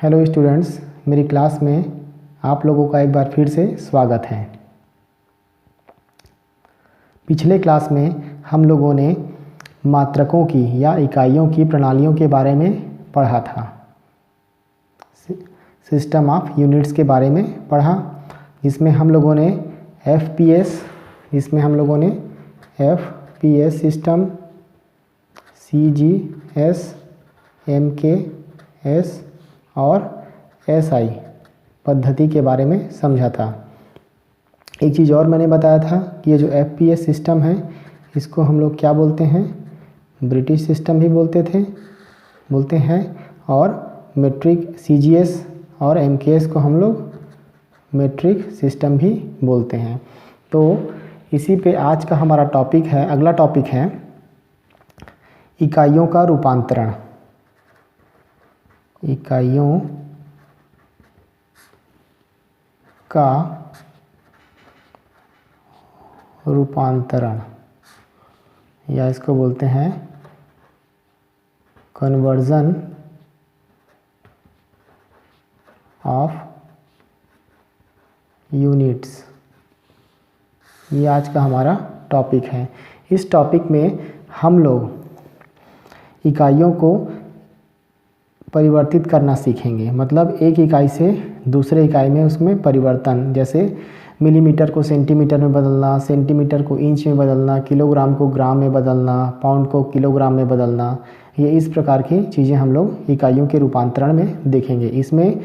Hello students, मेरी class में आप लोगों का एक बार फिर से स्वागत है। पिछले क्लास में हम लोगों ने मात्रकों की या इकाइयों की प्रणालियों के बारे में पढ़ा था। सिस्टम ऑफ यूनिट्स के बारे में पढ़ा, जिसमें हम लोगों ने एफपीएस सिस्टम, सीजीएस, एमकेएस और एसआई पद्धति के बारे में समझा था। एक चीज़ और मैंने बताया था कि ये जो एफपीएस सिस्टम है इसको हम लोग क्या बोलते हैं, ब्रिटिश सिस्टम भी बोलते हैं और मेट्रिक सीजीएस और एमकेएस को हम लोग मेट्रिक सिस्टम भी बोलते हैं। तो इसी पे आज का हमारा टॉपिक है, अगला टॉपिक है इकाइयों का रूपांतरण। इकाइयों का रूपांतरण या इसको बोलते हैं कन्वर्जन ऑफ यूनिट्स। ये आज का हमारा टॉपिक है। इस टॉपिक में हम लोग इकाइयों को परिवर्तित करना सीखेंगे, मतलब एक इकाई से दूसरे इकाई में उसमें परिवर्तन, जैसे मिलीमीटर को सेंटीमीटर में बदलना, सेंटीमीटर को इंच में बदलना, किलोग्राम को ग्राम में बदलना, पाउंड को किलोग्राम में बदलना। ये इस प्रकार की चीज़ें हम लोग इकाइयों के रूपांतरण में देखेंगे। इसमें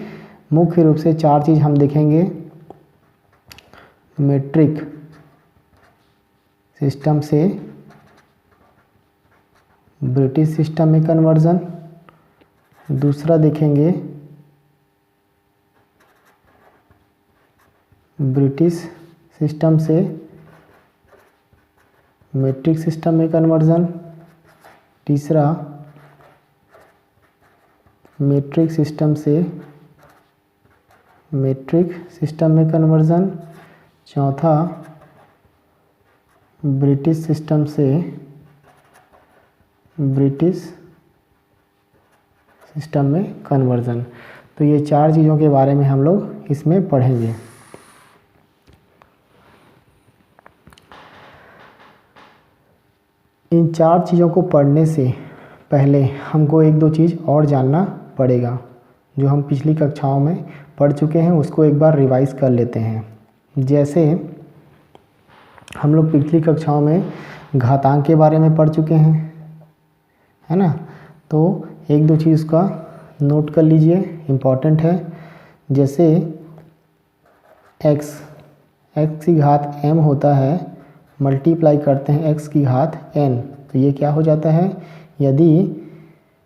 मुख्य रूप से 4 चीज़ हम देखेंगे। मेट्रिक सिस्टम से ब्रिटिश सिस्टम में कन्वर्जन, दूसरा देखेंगे ब्रिटिश सिस्टम से मेट्रिक सिस्टम में कन्वर्जन, तीसरा मेट्रिक सिस्टम से मेट्रिक सिस्टम में कन्वर्जन, चौथा ब्रिटिश सिस्टम से ब्रिटिश सिस्टम में कन्वर्जन। तो ये 4 चीज़ों के बारे में हम लोग इसमें पढ़ेंगे। इन 4 चीज़ों को पढ़ने से पहले हमको 1-2 चीज़ और जानना पड़ेगा, जो हम पिछली कक्षाओं में पढ़ चुके हैं। उसको एक बार रिवाइज कर लेते हैं। जैसे हम लोग पिछली कक्षाओं में घातांक के बारे में पढ़ चुके हैं, है ना। तो 1-2 चीज़ का नोट कर लीजिए, इम्पॉर्टेंट है। जैसे x की घात m होता है, मल्टीप्लाई करते हैं x की घात n, तो ये क्या हो जाता है, यदि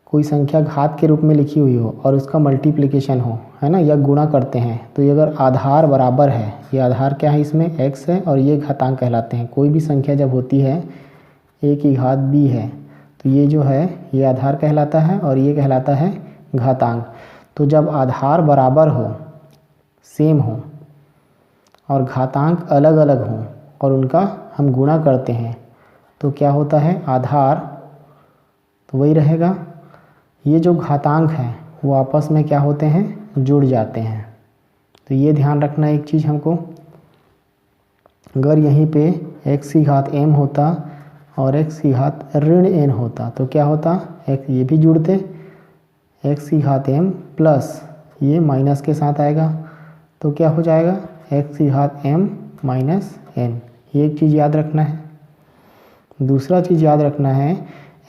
कोई संख्या घात के रूप में लिखी हुई हो और उसका मल्टीप्लिकेशन हो, है ना, या गुणा करते हैं, तो ये अगर आधार बराबर है, ये आधार क्या है, इसमें x है और ये घातांक कहलाते हैं। कोई भी संख्या जब होती है a की घात b है, तो ये जो है ये आधार कहलाता है और ये कहलाता है घातांक। तो जब आधार बराबर हो, सेम हो और घातांक अलग अलग हो और उनका हम गुणा करते हैं, तो क्या होता है, आधार तो वही रहेगा, ये जो घातांक है वो आपस में क्या होते हैं, जुड़ जाते हैं। तो ये ध्यान रखना एक चीज़ हमको। अगर यहीं पे x की घात m होता और x की घात ऋण n होता, तो क्या होता, x ये भी जुड़ते, x की घात m प्लस ये माइनस के साथ आएगा, तो क्या हो जाएगा, x की घात m माइनस n। ये एक चीज़ याद रखना है। दूसरा चीज़ याद रखना है,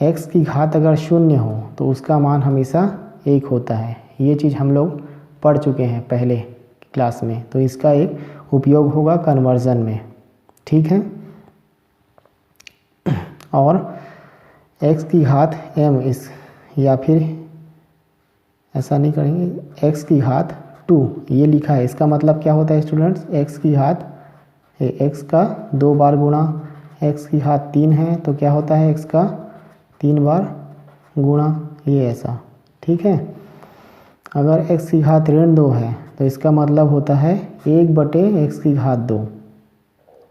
x की घात अगर 0 हो तो उसका मान हमेशा 1 होता है। ये चीज़ हम लोग पढ़ चुके हैं पहले क्लास में, तो इसका एक उपयोग होगा कन्वर्जन में, ठीक है। और x की घात m इस, या फिर ऐसा नहीं करेंगे, x की घात 2 ये लिखा है, इसका मतलब क्या होता है स्टूडेंट्स, x की घात x का 2 बार गुणा, x की घात 3 है तो क्या होता है, x का 3 बार गुणा, ये ऐसा, ठीक है। अगर x की घात ऋण 2 है तो इसका मतलब होता है 1/x की घात 2,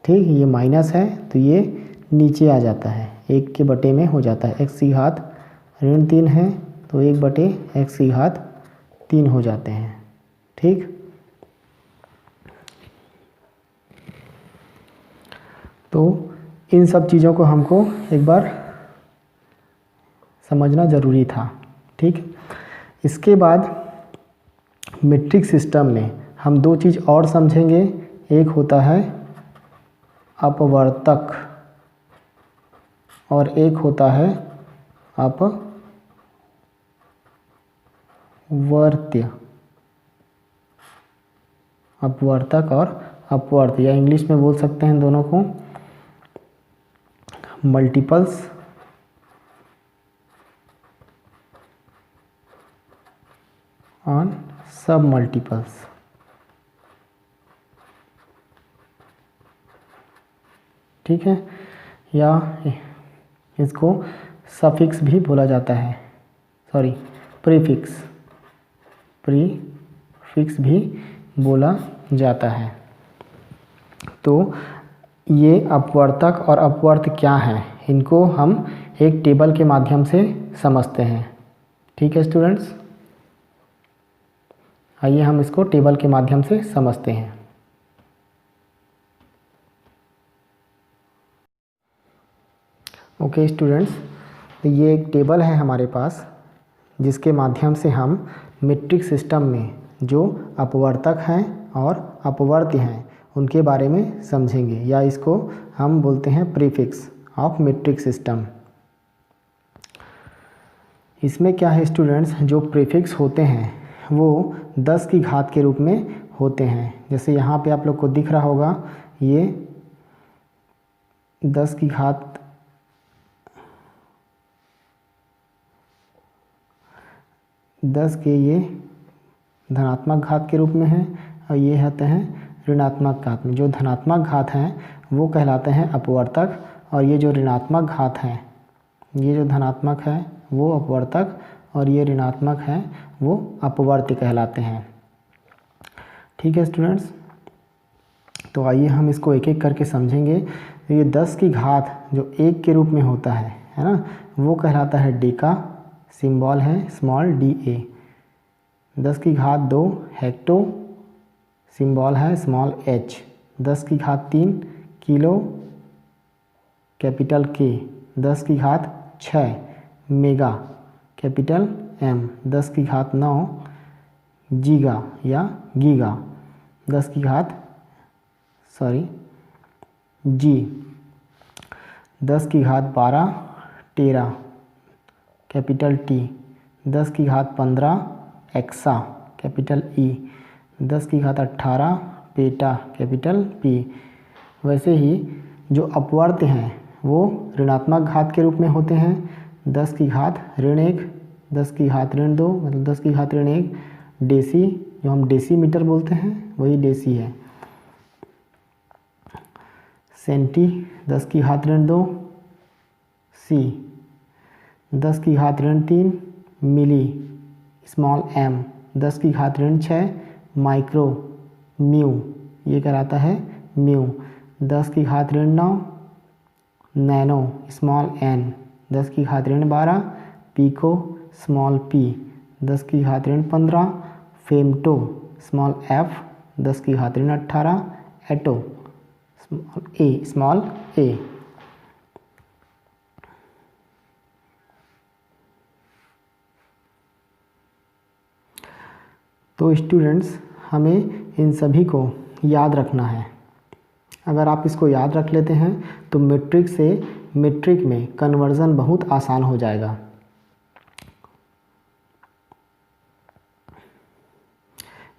ठीक। ये माइनस है तो ये नीचे आ जाता है, 1 के बटे में हो जाता है। x की घात ऋण 3 है तो 1/x की घात 3 हो जाते हैं। ठीक, तो इन सब चीज़ों को हमको एक बार समझना ज़रूरी था। ठीक, इसके बाद मीट्रिक सिस्टम में हम दो चीज़ और समझेंगे। एक होता है अपवर्तक और एक होता है अपवर्त्य। अपवर्तक और अपवर्त्य, या इंग्लिश में बोल सकते हैं दोनों को मल्टीपल्स ऑन सब मल्टीपल्स। ठीक है, या इसको सफिक्स भी बोला जाता है, सॉरी प्रीफिक्स भी बोला जाता है। तो ये अपवर्तक और अपवर्त्य क्या है, इनको हम एक टेबल के माध्यम से समझते हैं। ठीक है स्टूडेंट्स, आइए हम इसको टेबल के माध्यम से समझते हैं। ओके स्टूडेंट्स, तो ये एक टेबल है हमारे पास जिसके माध्यम से हम मीट्रिक सिस्टम में जो अपवर्तक हैं और अपवर्त्य हैं उनके बारे में समझेंगे, या इसको हम बोलते हैं प्रीफिक्स ऑफ मीट्रिक सिस्टम। इसमें क्या है स्टूडेंट्स, जो प्रीफिक्स होते हैं वो 10 की घात के रूप में होते हैं। जैसे यहाँ पे आप लोग को दिख रहा होगा, ये 10 की घात 10 के ये धनात्मक घात के रूप में है और ये होते हैं ऋणात्मक घात में। जो धनात्मक घात हैं वो कहलाते हैं अपवर्तक, और ये जो ऋणात्मक घात हैं, ये जो धनात्मक है वो अपवर्तक और ये ऋणात्मक है वो अपवर्त्य कहलाते हैं। ठीक है स्टूडेंट्स, तो आइए हम इसको एक एक करके समझेंगे। तो ये 10 की घात जो 1 के रूप में होता है ना, वो कहलाता है डेका, सिंबल है स्मॉल DA। 10 की घात 2 हेक्टो, सिंबल है स्मॉल h। 10 की घात 3 किलो, कैपिटल K। 10 की घात 6 मेगा, कैपिटल M। 10 की घात 9 जीगा या गीगा। 10 की घात G। 10 की घात 12 टेरा, कैपिटल T। 10 की घात 15 एक्सा, कैपिटल E। 10 की घात 18 पेटा, कैपिटल P। वैसे ही जो अपवर्त्य हैं वो ऋणात्मक घात के रूप में होते हैं। 10 की घात ऋण 1, 10 की घात ऋण 2, मतलब 10 की घात ऋण 1 डेसी, जो हम डेसीमीटर बोलते हैं वही डेसी है। सेंटी 10 की घात ऋण 2 C। 10 की घात ऋण 3 मिली, स्मॉल m। 10 की घात ऋण 6 माइक्रो, म्यू, ये कहलाता है म्यू। 10 की घात ऋण 9 नैनो, स्मॉल n। 10 की घात ऋण 12 पीको, स्मॉल p। 10 की घात ऋण 15 फेमटो, स्मॉल f। 10 की घात ऋण 18 एटो, स्मॉल a। तो स्टूडेंट्स, हमें इन सभी को याद रखना है। अगर आप इसको याद रख लेते हैं तो मीट्रिक से मीट्रिक में कन्वर्जन बहुत आसान हो जाएगा।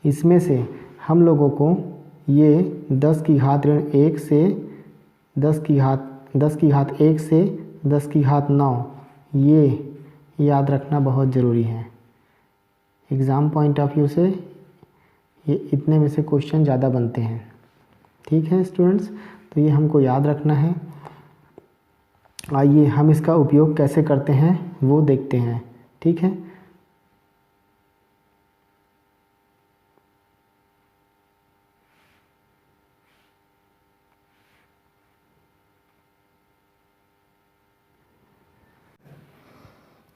इसमें से हम लोगों को ये 10 की घात ऋण 1 से 10 की घात 1 से 10 की घात 9 ये याद रखना बहुत ज़रूरी है। एग्ज़ाम पॉइंट ऑफ व्यू से ये इतने में से क्वेश्चन ज़्यादा बनते हैं। ठीक है स्टूडेंट्स, तो ये हमको याद रखना है। आइए हम इसका उपयोग कैसे करते हैं वो देखते हैं। ठीक है,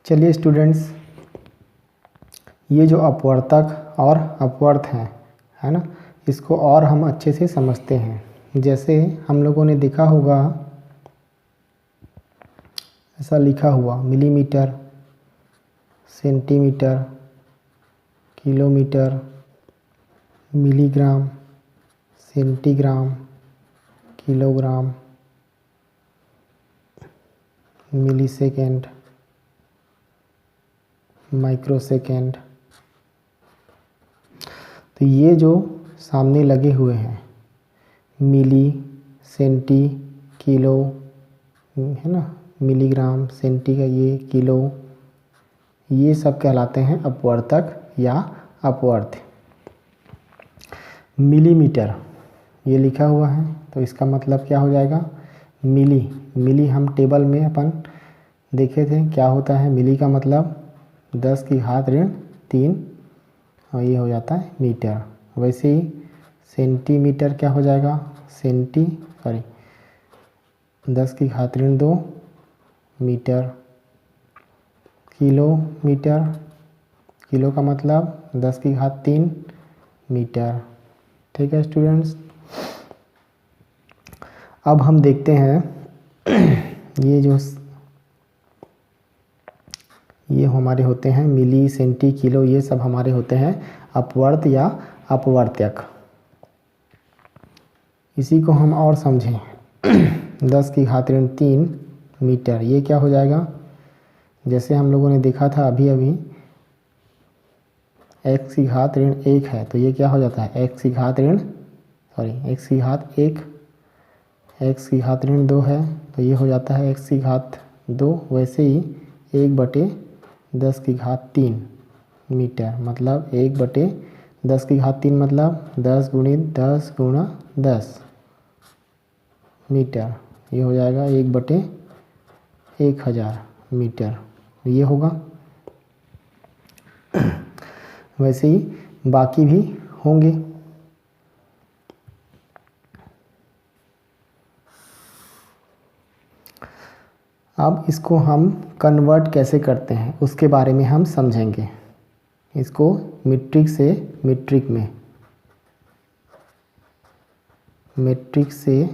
चलिए स्टूडेंट्स, ये जो अपवर्तक और अपवर्त हैं, है ना, इसको और हम अच्छे से समझते हैं। जैसे हम लोगों ने देखा होगा ऐसा लिखा हुआ millimetre, centimetre, kilometre, milligram, centigram, kilogram, millisecond, microsecond. तो ये जो सामने लगे हुए हैं मिली, सेंटी, किलो, है ना, मिलीग्राम, सेंटी का ये, किलो, ये सब कहलाते हैं अपवर्तक या अपवर्त। मिलीमीटर ये लिखा हुआ है तो इसका मतलब क्या हो जाएगा, मिली। मिली हम टेबल में अपन देखे थे क्या होता है, मिली का मतलब 10 की घात ऋण 3 और ये हो जाता है मीटर। वैसे ही सेंटीमीटर क्या हो जाएगा, 10 की घात ऋण 2 मीटर। किलोमीटर, किलो का मतलब 10 की घात 3 मीटर। ठीक है स्टूडेंट्स, अब हम देखते हैं ये हमारे होते हैं मिली, सेंटी, किलो, ये सब हमारे होते हैं अपवर्त या अपवर्तक। इसी को हम और समझें 10 की घात ऋण 3 मीटर, ये क्या हो जाएगा, जैसे हम लोगों ने देखा था अभी अभी x की घात ऋण 1 है तो ये क्या हो जाता है x की घात 1, x की घात ऋण 2 है तो ये हो जाता है x की घात 2। वैसे ही 1/10 की घात 3 मीटर, मतलब 1/10 की घात 3 मतलब 10 × 10 × 10 मीटर, ये हो जाएगा 1/1000 मीटर, ये होगा। वैसे ही बाकी भी होंगे। अब इसको हम कन्वर्ट कैसे करते हैं उसके बारे में हम समझेंगे। इसको मीट्रिक से मीट्रिक में, मीट्रिक से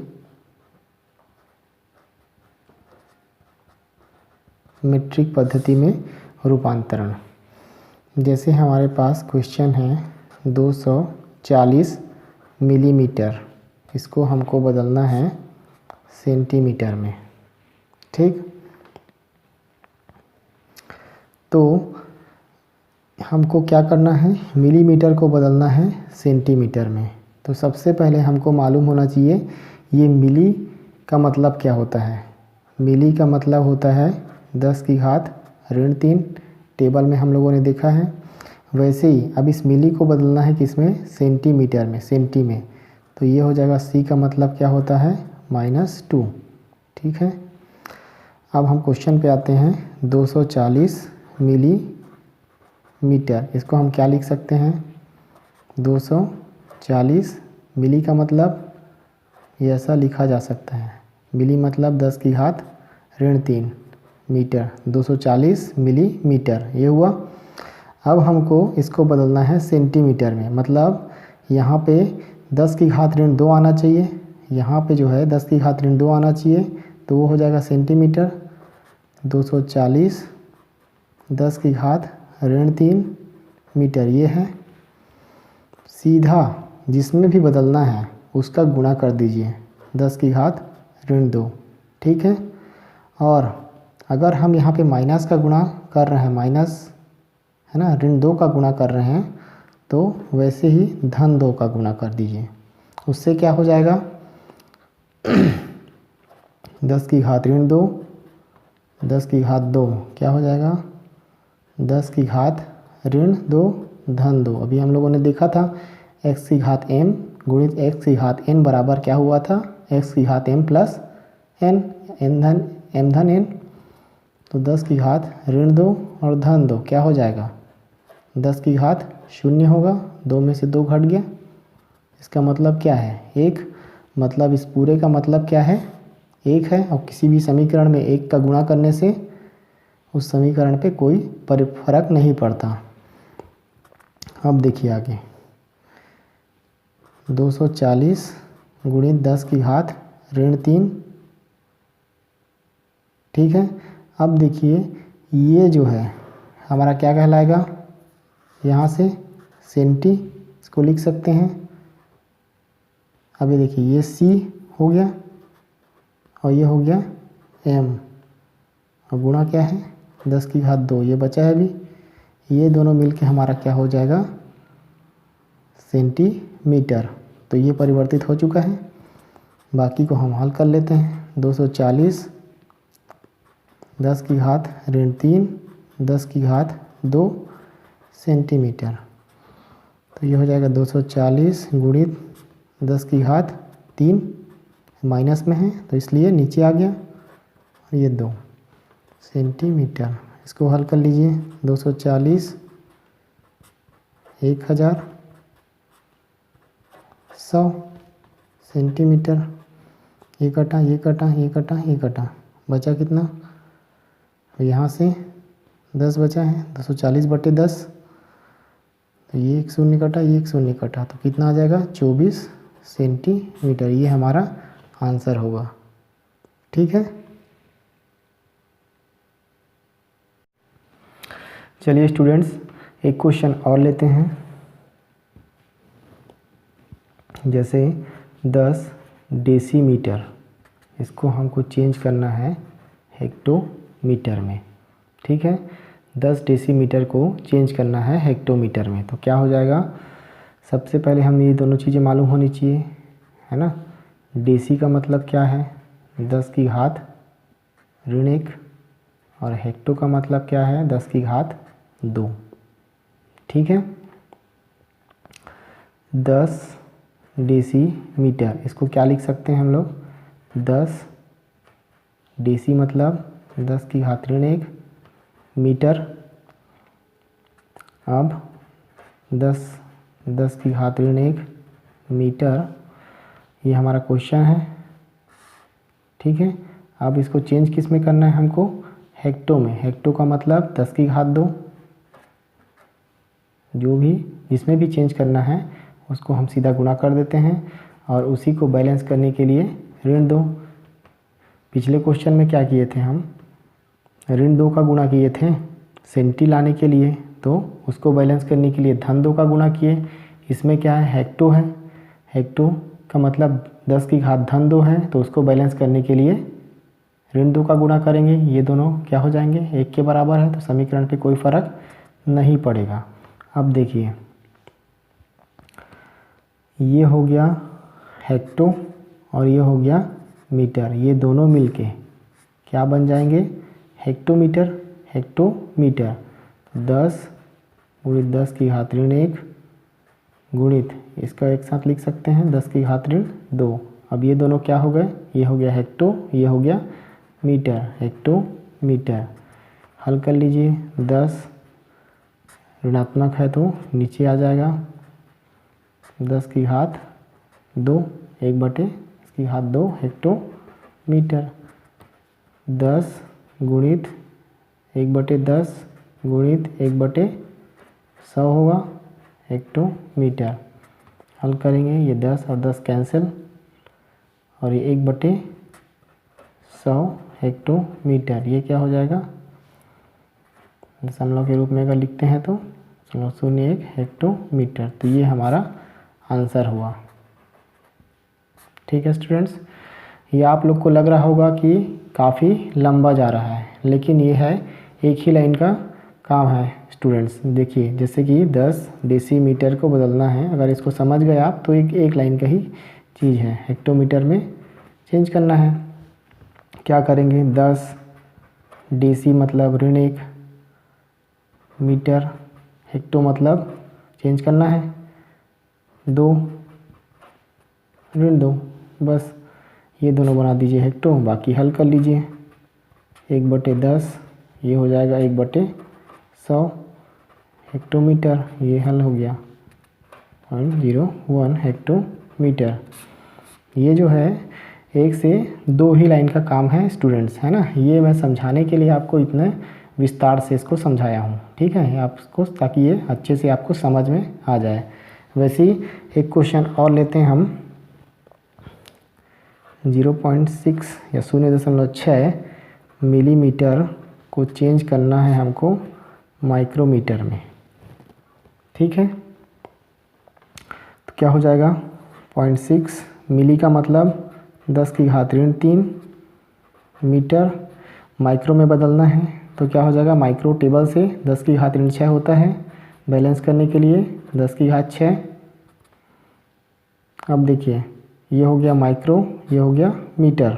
मीट्रिक पद्धति में रूपांतरण। जैसे हमारे पास क्वेश्चन है 240 मिलीमीटर, इसको हमको बदलना है सेंटीमीटर में। ठीक, तो हमको क्या करना है, मिलीमीटर को बदलना है सेंटीमीटर में। तो सबसे पहले हमको मालूम होना चाहिए ये मिली का मतलब क्या होता है। मिली का मतलब होता है 10 की घात ऋण 3, टेबल में हम लोगों ने देखा है। वैसे ही अब इस मिली को बदलना है किसमें, सेंटीमीटर में, सेंटी में। तो ये हो जाएगा सी का मतलब क्या होता है -2। ठीक है, अब हम क्वेश्चन पे आते हैं 240 मिलीमीटर, इसको हम क्या लिख सकते हैं 240 मिली का मतलब ये ऐसा लिखा जा सकता है, मिली मतलब 10 की घात ऋण 3 मीटर, 240 मिलीमीटर ये हुआ। अब हमको इसको बदलना है सेंटीमीटर में, मतलब यहाँ पे 10 की घात ऋण 2 आना चाहिए, यहाँ पे जो है 10 की घात ऋण 2 आना चाहिए, तो वो हो जाएगा सेंटीमीटर। 240 10 की घात ऋण 3 मीटर ये है। सीधा जिसमें भी बदलना है उसका गुणा कर दीजिए 10 की घात ऋण 2। ठीक है, और अगर हम यहाँ पे माइनस का गुणा कर रहे हैं, माइनस है ना, ऋण 2 का गुणा कर रहे हैं, तो वैसे ही धन 2 का गुणा कर दीजिए, उससे क्या हो जाएगा 10 की घात ऋण 2, 10 की घात 2 क्या हो जाएगा 10 की घात ऋण 2 धन 2। अभी हम लोगों ने देखा था x की घात m गुणित x की घात n बराबर क्या हुआ था, x की घात m प्लस n, m धन n। तो 10 की घात ऋण 2 और धन 2 क्या हो जाएगा 10 की घात 0 होगा, 2 में से 2 घट गया। इसका मतलब क्या है 1, मतलब इस पूरे का मतलब क्या है 1 है, और किसी भी समीकरण में 1 का गुणा करने से उस समीकरण पे कोई फर्क नहीं पड़ता। अब देखिए आगे 240 गुणित 10 की घात ऋण 3। ठीक है, अब देखिए ये जो है हमारा क्या कहलाएगा, यहाँ से सेंटी इसको लिख सकते हैं। अब ये देखिए ये सी हो गया और ये हो गया एम, और गुणा क्या है 10 की घात 2, ये बचा है अभी, ये दोनों मिलके हमारा क्या हो जाएगा सेंटीमीटर। तो ये परिवर्तित हो चुका है, बाकी को हम हल कर लेते हैं। 240 10 की घात ऋण 3 10 की घात 2 सेंटीमीटर। तो ये हो जाएगा 240 गुणित 10 की घात 3, माइनस में है तो इसलिए नीचे आ गया, और ये 2 सेंटीमीटर। इसको हल कर लीजिए। 240 1000 100 सेंटीमीटर। ये कटा ये कटा ये कटा ये कटा, बचा कितना, यहाँ से 10 बचा है, 240/10, तो ये एक शून्य कटा ये एक शून्य कटा, तो कितना आ जाएगा 24 सेंटीमीटर। ये हमारा आंसर होगा। ठीक है, चलिए स्टूडेंट्स एक क्वेश्चन और लेते हैं। जैसे 10 डेसीमीटर, इसको हमको चेंज करना है हेक्टोमीटर में। ठीक है, 10 डेसीमीटर को चेंज करना है हेक्टोमीटर में, तो क्या हो जाएगा, सबसे पहले हम ये दोनों चीज़ें मालूम होनी चाहिए, है ना। डेसी का मतलब क्या है 10 की घात ऋण 1, और हेक्टो का मतलब क्या है 10 की घात 2। ठीक है, 10 डेसीमीटर, इसको क्या लिख सकते हैं हम लोग, 10 डेसी मतलब 10 की घात ऋण 1 मीटर। अब 10 की घात ऋण 1 मीटर, ये हमारा क्वेश्चन है। ठीक है, अब इसको चेंज किस में करना है हमको, हेक्टो में। हेक्टो का मतलब 10 की घात 2, जो भी जिसमें भी चेंज करना है उसको हम सीधा गुणा कर देते हैं, और उसी को बैलेंस करने के लिए ऋण 2। पिछले क्वेश्चन में क्या किए थे हम, ऋण 2 का गुणा किए थे सेंटी लाने के लिए, तो उसको बैलेंस करने के लिए धन 2 का गुणा किए। इसमें क्या है हेक्टो है, हेक्टो का मतलब 10 की घात धन 2 है, तो उसको बैलेंस करने के लिए ऋण 2 का गुणा करेंगे। ये दोनों क्या हो जाएंगे 1 के बराबर है, तो समीकरण पे कोई फर्क नहीं पड़ेगा। अब देखिए ये हो गया हेक्टो और ये हो गया मीटर, ये दोनों मिलके क्या बन जाएंगे हेक्टोमीटर। हेक्टोमीटर 10 गुणित 10 की घात ऋण 1 गुणित, इसका एक साथ लिख सकते हैं 10 की घात ऋण 2। अब ये दोनों क्या हो गए, ये हो गया हेक्टो, ये हो गया मीटर, हेक्टोमीटर। हल कर लीजिए, 10 ऋणात्मक है तो नीचे आ जाएगा, 10 की घात 2 1/, इसकी घात 2 हेक्टोमीटर। 10 गुणित 1/10 गुणित 1/100 होगा हेक्टोमीटर। हल करेंगे, ये 10 और 10 कैंसिल, और ये 1/100 हेक्टोमीटर। ये क्या हो जाएगा, दशमलव के रूप में अगर लिखते हैं तो 0.01 हेक्टोमीटर। तो ये हमारा आंसर हुआ। ठीक है स्टूडेंट्स, ये आप लोग को लग रहा होगा कि काफ़ी लंबा जा रहा है, लेकिन ये है एक ही लाइन का काम है स्टूडेंट्स। देखिए जैसे कि 10 डेसीमीटर को बदलना है, अगर इसको समझ गए आप तो एक लाइन का ही चीज़ है, हेक्टोमीटर में चेंज करना है। क्या करेंगे, 10 डेसी मतलब ऋण 1 मीटर, हेक्टो मतलब चेंज करना है 2 ऋण 2, बस ये दोनों बना दीजिए हेक्टो, बाकी हल कर लीजिए। 1/10 ये हो जाएगा 1/100 हेक्टोमीटर, ये हल हो गया 0.01 हेक्टोमीटर। ये जो है 1 से 2 ही लाइन का काम है स्टूडेंट्स, है ना। ये मैं समझाने के लिए आपको इतने विस्तार से इसको समझाया हूँ, ठीक है, आपको, ताकि ये अच्छे से आपको समझ में आ जाए। वैसे ही एक क्वेश्चन और लेते हैं हम। 0.6 या 0.6 मिलीमीटर को चेंज करना है हमको माइक्रोमीटर में, ठीक है। तो क्या हो जाएगा, 0.6 मिली का मतलब 10⁻³ मीटर, माइक्रो में बदलना है तो क्या हो जाएगा, माइक्रो टेबल से 10⁻6 होता है, बैलेंस करने के लिए 10�6। अब देखिए ये हो गया माइक्रो, ये हो गया मीटर,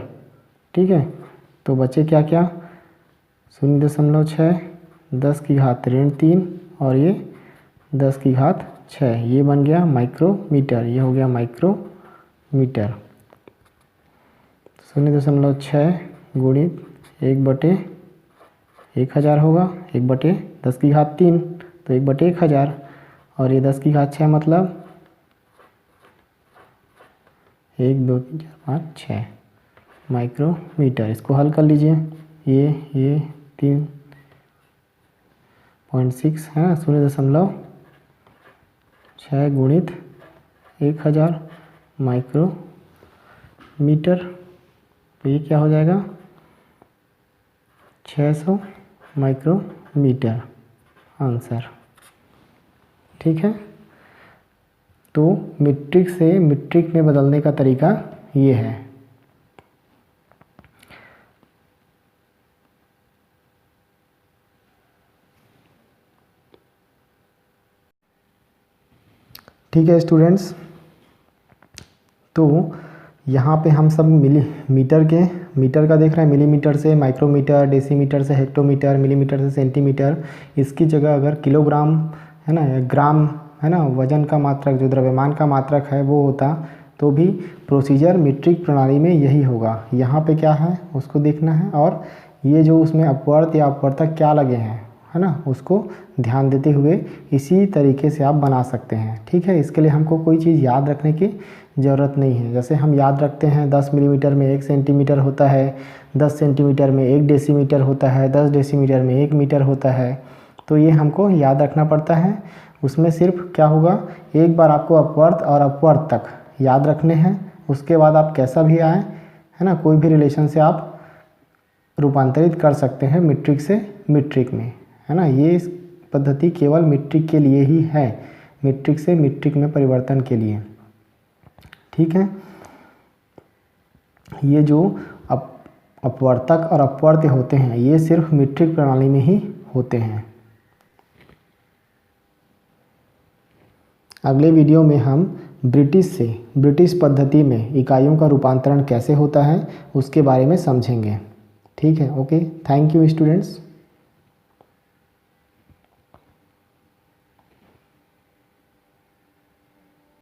ठीक है। तो बचे क्या क्या, 0.6, 10⁻³ और ये 10�6, ये बन गया माइक्रोमीटर, ये हो गया माइक्रोमीटर। 0.6 गुणित 1/1000 होगा, 1/10⁻³ तो 1/1000, और ये 10�6 मतलब 1 2 3 4 5 6 माइक्रोमीटर। इसको हल कर लीजिए, ये 3.6 है ना, 0.6 गुणित 1000 माइक्रोमीटर, तो ये क्या हो जाएगा, 600 माइक्रोमीटर आंसर, ठीक है। तो मीट्रिक से मीट्रिक में बदलने का तरीका ये है। ठीक है स्टूडेंट्स, तो यहाँ पे हम सब मीटर का देख रहे हैं, मिलीमीटर से माइक्रोमीटर, डेसीमीटर से हेक्टोमीटर, मिलीमीटर से सेंटीमीटर। इसकी जगह अगर किलोग्राम है ना, या ग्राम है ना, वजन का मात्रक जो द्रव्यमान का मात्रक है वो होता, तो भी प्रोसीजर मीट्रिक प्रणाली में यही होगा। यहाँ पे क्या है उसको देखना है, और ये जो उसमें अपवर्त या अपवर्तक क्या लगे हैं है ना, उसको ध्यान देते हुए इसी तरीके से आप बना सकते हैं, ठीक है। इसके लिए हमको कोई चीज़ याद रखने की ज़रूरत नहीं है। जैसे हम याद रखते हैं 10 मिलीमीटर में 1 सेंटीमीटर होता है, 10 सेंटीमीटर में 1 डेसीमीटर होता है, 10 डेसीमीटर में 1 मीटर होता है, तो ये हमको याद रखना पड़ता है। उसमें सिर्फ क्या होगा, एक बार आपको अपवर्त और अपवर्त तक याद रखने हैं, उसके बाद आप कैसा भी आए है ना, कोई भी रिलेशन से आप रूपांतरित कर सकते हैं मीट्रिक से मीट्रिक में, है ना। ये पद्धति केवल मीट्रिक के लिए ही है, मीट्रिक से मीट्रिक में परिवर्तन के लिए, ठीक है। ये जो अपवर्तक और अपवर्त्य होते हैं ये सिर्फ मीट्रिक प्रणाली में ही होते हैं। अगले वीडियो में हम ब्रिटिश पद्धति में इकाइयों का रूपांतरण कैसे होता है उसके बारे में समझेंगे, ठीक है। Okay, thank you students.